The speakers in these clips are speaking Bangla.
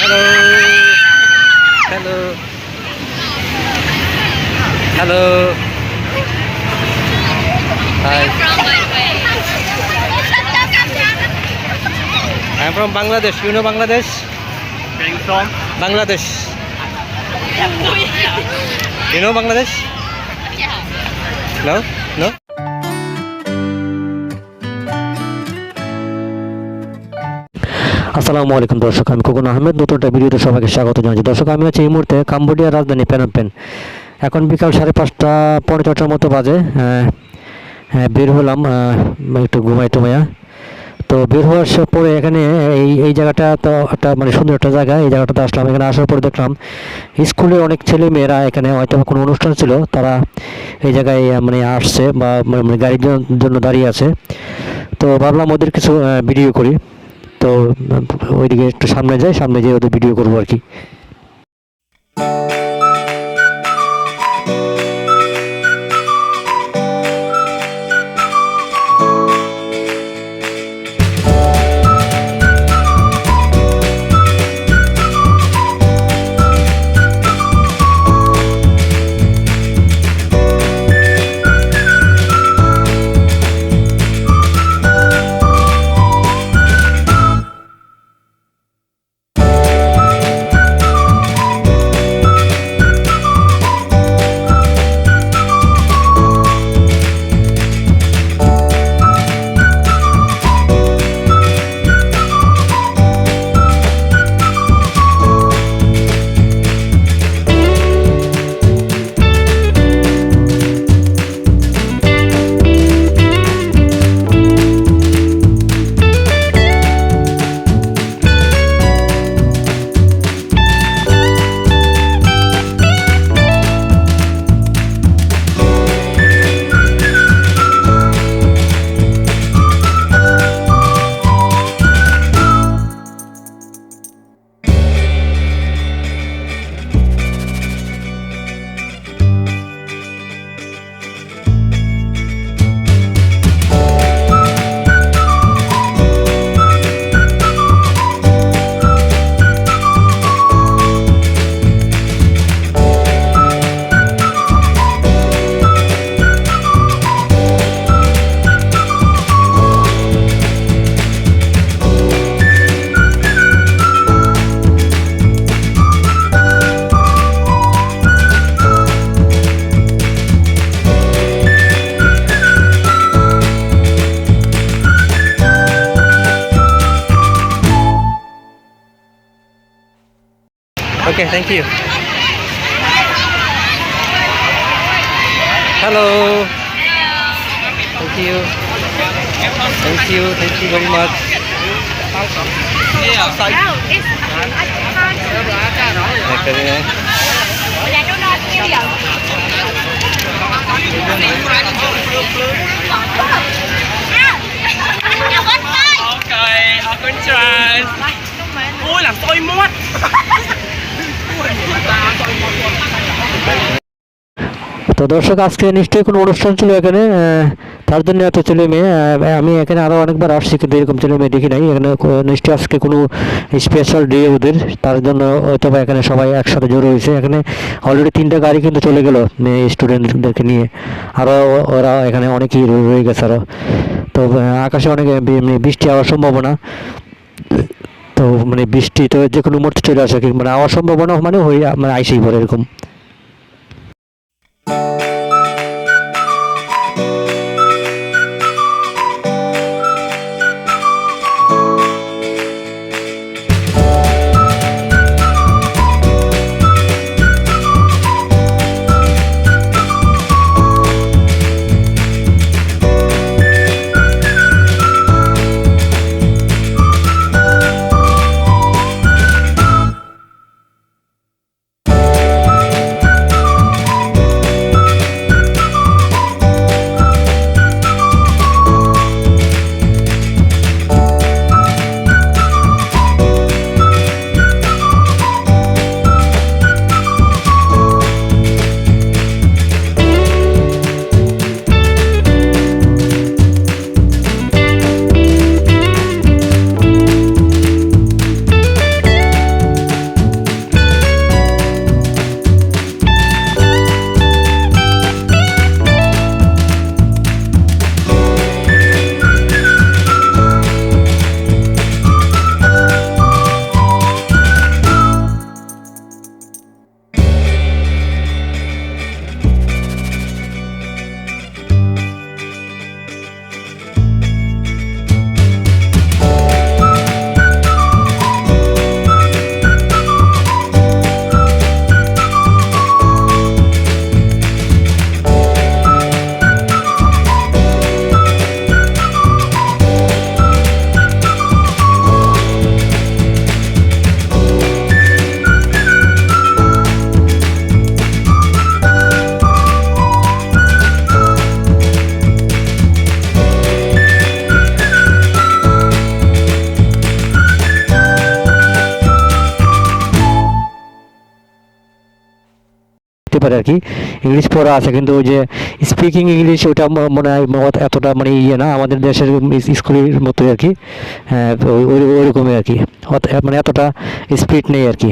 Hello. Hello. Hello. Hi. Where are you from, by the way? I'm from Bangladesh. You know Bangladesh? Where are you from? Bangladesh. You know Bangladesh? Yeah. No? No? আসসালামু আলাইকুম দর্শক, আমি খোকন আহমেদ নতুন একটা ভিডিওতে সবাইকে স্বাগত জানাচ্ছি। দর্শক, আমি আছি এই মুহূর্তে কাম্বোডিয়ার রাজধানী পেনম পেন। এখন বিকাল 5:30 পৌনে 6টার মতো বাজে। বের হলাম একটু ঘুমাই টুমাইয়া। তো বের হওয়ার পরে এখানে এই জায়গাটা তো একটা মানে সুন্দর একটা জায়গা। এই জায়গাটাতে আসলাম। এখানে আসার পরে দেখলাম স্কুলের অনেক ছেলে মেয়েরা এখানে হয়তো কোনো অনুষ্ঠান ছিল, তারা এই জায়গায় মানে আসছে বা মানে গাড়ির জন্য দাঁড়িয়ে আছে। তো ভাবলাম ওদের কিছু ভিডিও করি। তো ওইদিকে একটু সামনে যেয়ে ওদের ভিডিও করবো আর কি। Okay, thank you. Hello. Thank you. Thank you very much. Okay, aku try. Ôi làm tôi mất. তো দর্শক, আজকে নিশ্চয়ই কোনো অনুষ্ঠান ছিল এখানে, তার জন্য এত ছেলে মেয়ে। আমি এখানে আরও অনেকবার আসছি কিন্তু এরকম ছেলে মেয়ে দেখি নাই। এখানে নিশ্চয়ই আজকে কোনো স্পেশাল ডে ওদের, তার জন্য হয়তো বা এখানে সবাই একসাথে জড়ো হয়েছে। এখানে অলরেডি 3টা গাড়ি কিন্তু চলে গেল স্টুডেন্টদেরকে নিয়ে, আরও ওরা এখানে অনেকেই রয়ে গেছে আরও। তো আকাশে অনেক বৃষ্টি হওয়ার সম্ভাবনা। তো মানে বৃষ্টি তো যে কোনো মুহূর্তে চলে আসে, মানে হওয়ার সম্ভাবনা মানে মানে আইসেই পড়ে এরকম। পারে আর কি, ইংলিশ পড়া আছে, কিন্তু ওই যে স্পিকিং ইংলিশ ওটা মনে হয় এতটা মানে ইয়ে না, আমাদের দেশের স্কুলের মতোই আর কি। হ্যাঁ, ওইরকমই আর কি, মানে এতটা স্পিড নেই আর কি।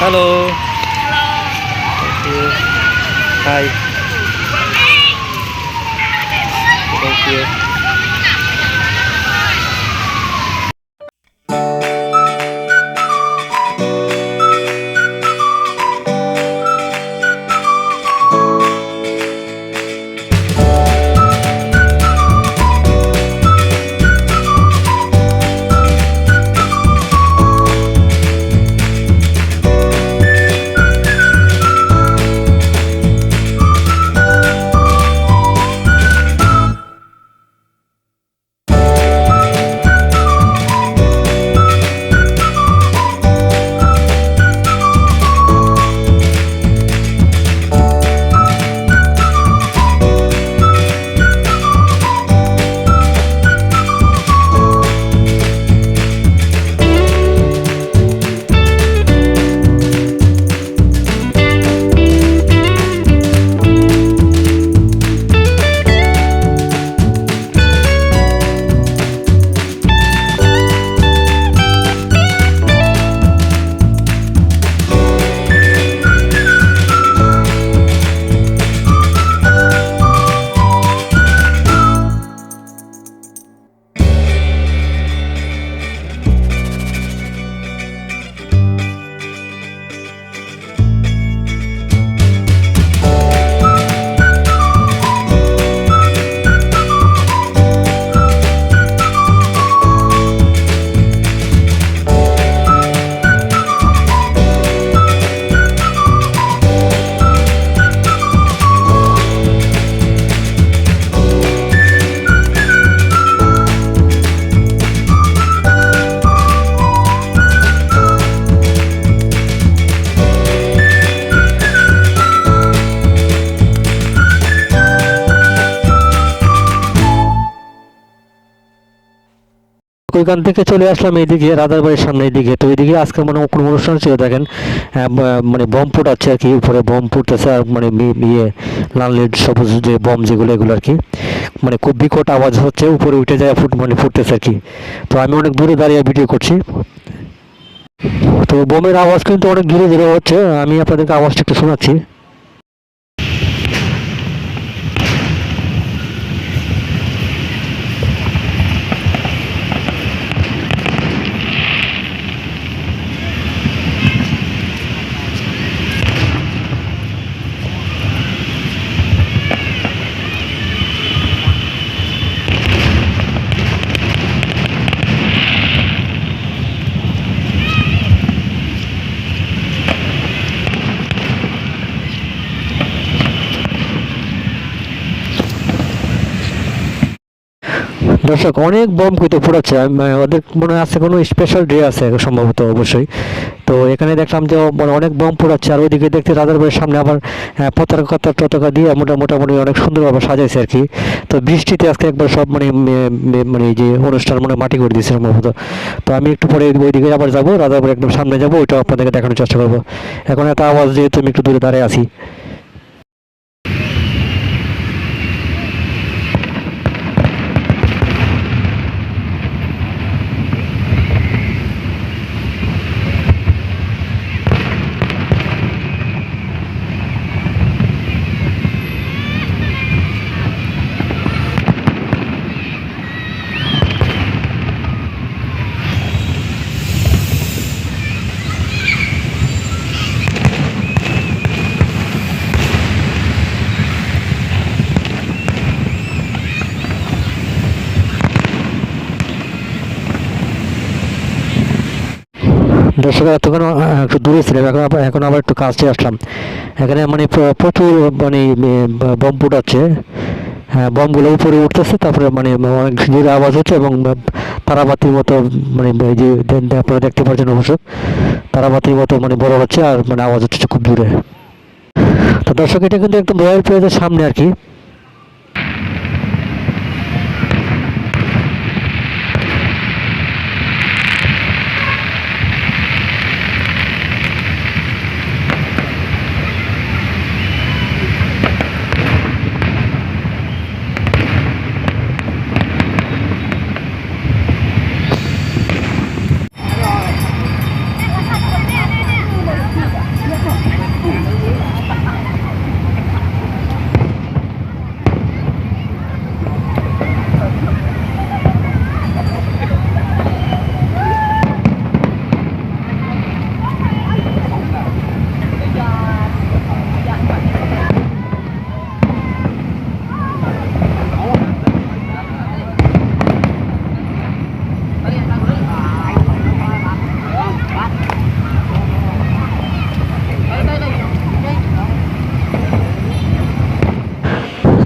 Hello, hi, thank you. ওইখান থেকে চলে আসলাম এইদিকে রাধারবাড়ির সামনে এইদিকে। তো এইদিকে আজকে মানে কোনো অনুষ্ঠান ছিল দেখেন, মানে বম ফুটাচ্ছে আর কি, উপরে বম ফুটতেছে আর মানে ইয়ে লাল নীল সবুজ যে বম যেগুলো এগুলো আর কি, মানে খুব বিকট আওয়াজ হচ্ছে, উপরে উঠে যায় মানে ফুটতেছে আর কি। তো আমি অনেক দূরে দাঁড়িয়ে ভিডিও করছি, তো বোমের আওয়াজ কিন্তু অনেক ধীরে ধীরে হচ্ছে, আমি আপনাদেরকে আওয়াজটা একটু শোনাচ্ছি। দর্শক অনেক বম কিন্তু ফুটাচ্ছে, ওদের মনে হয় আছে কোনো স্পেশাল ডে আছে সম্ভবত, অবশ্যই। তো এখানে দেখলাম যে মানে অনেক বম ফুটাচ্ছে, আর ওইদিকে দেখতে রাজারবাড়ির সামনে আবার পতাকা দিয়ে মোটামুটি অনেক সুন্দরভাবে সাজাইছে আর কি। তো বৃষ্টিতে আজকে একবার সব মানে মানে এই যে অনুষ্ঠান মানে মাটি করে দিয়েছে সম্ভবত। তো আমি একটু পরে ওইদিকে আবার যাবো, রাজারবাড়ি একদম সামনে যাবো, ওইটাও আপনাদেরকে দেখানোর চেষ্টা করবো। এখন এত আওয়াজ যেহেতু আমি একটু দূরে দাঁড়িয়ে আছি। দর্শক এতক্ষণ একটু দূরে ছিলাম, এখন আবার একটু কাছে আসলাম। এখানে মানে প্রচুর মানে বম ফুটাচ্ছে, হ্যাঁ বমগুলো উপরে উঠতেছে, তারপরে মানে অনেক জোরে আওয়াজ হচ্ছে এবং তারাবাতির মতো মানে এই যে আপনারা দেখতে পাচ্ছেন অবশ্য, তারাবাতির মতো মানে বড় হচ্ছে আর মানে আওয়াজ হচ্ছে খুব জোরে। তো দর্শক এটা কিন্তু একদম রয়্যাল প্লেসের সামনে আর কি।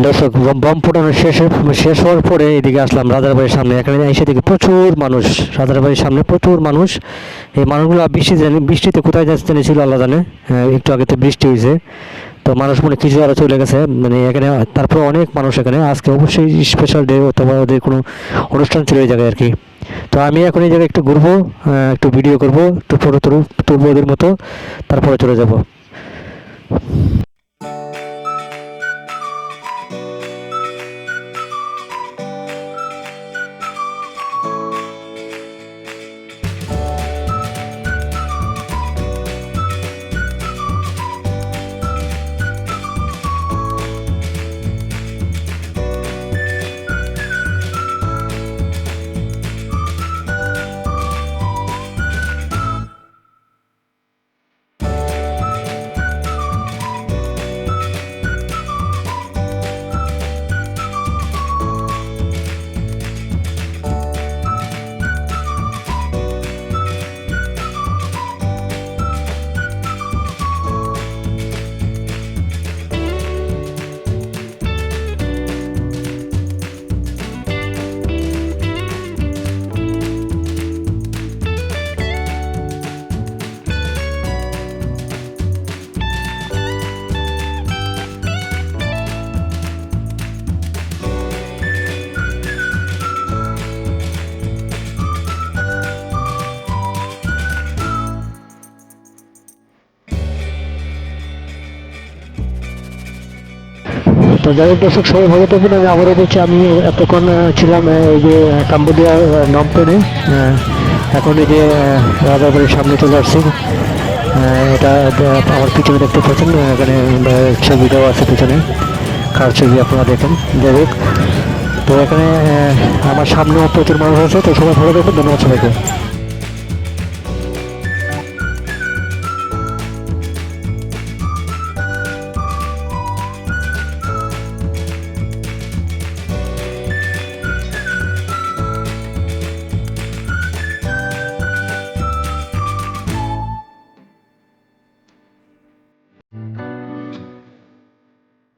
দর্শক বম ফোটানো শেষ হওয়ার পরে এদিকে আসলাম রাজার বাড়ির সামনে। এখানে এসে দেখি প্রচুর মানুষ, রাজার বাড়ির সামনে প্রচুর মানুষ। এই মানুষগুলো বৃষ্টিতে কোথায় যাচ্ছে ছিল আল্লাহ জানে। একটু আগে তো বৃষ্টি হয়েছে, তো মানুষ মনে কিছু আরও চলে গেছে মানে এখানে। তারপর অনেক মানুষ এখানে, আজকে অবশ্যই স্পেশাল ডে অথবা ওদের কোনো অনুষ্ঠান ছিল এই জায়গায় আর কি। তো আমি এখন এই জায়গায় একটু ঘুরবো, একটু ভিডিও করবো, একটু ফটো তুলবো ওদের মতো, তারপরে চলে যাব। তো যাই হোক দর্শক, সবাই ভালো থাকবেন। আমি আবারও বলছি, আমি এতক্ষণ ছিলাম এই যে কাম্বোডিয়া নমপেনে। এখন এই যে রাজাবাড়ির সামনে চলে আসছি। এটা আমার পিছনে দেখতে পাচ্ছেন, এখানে ছবিটাও আছে পিছনে, কার ছবি আপনারা দেখেন। যাই হোক, তো এখানে আমার সামনেও প্রচুর মানুষ আছে। তো সবাই ভালো থাকবেন, ধন্যবাদ সবাইকে।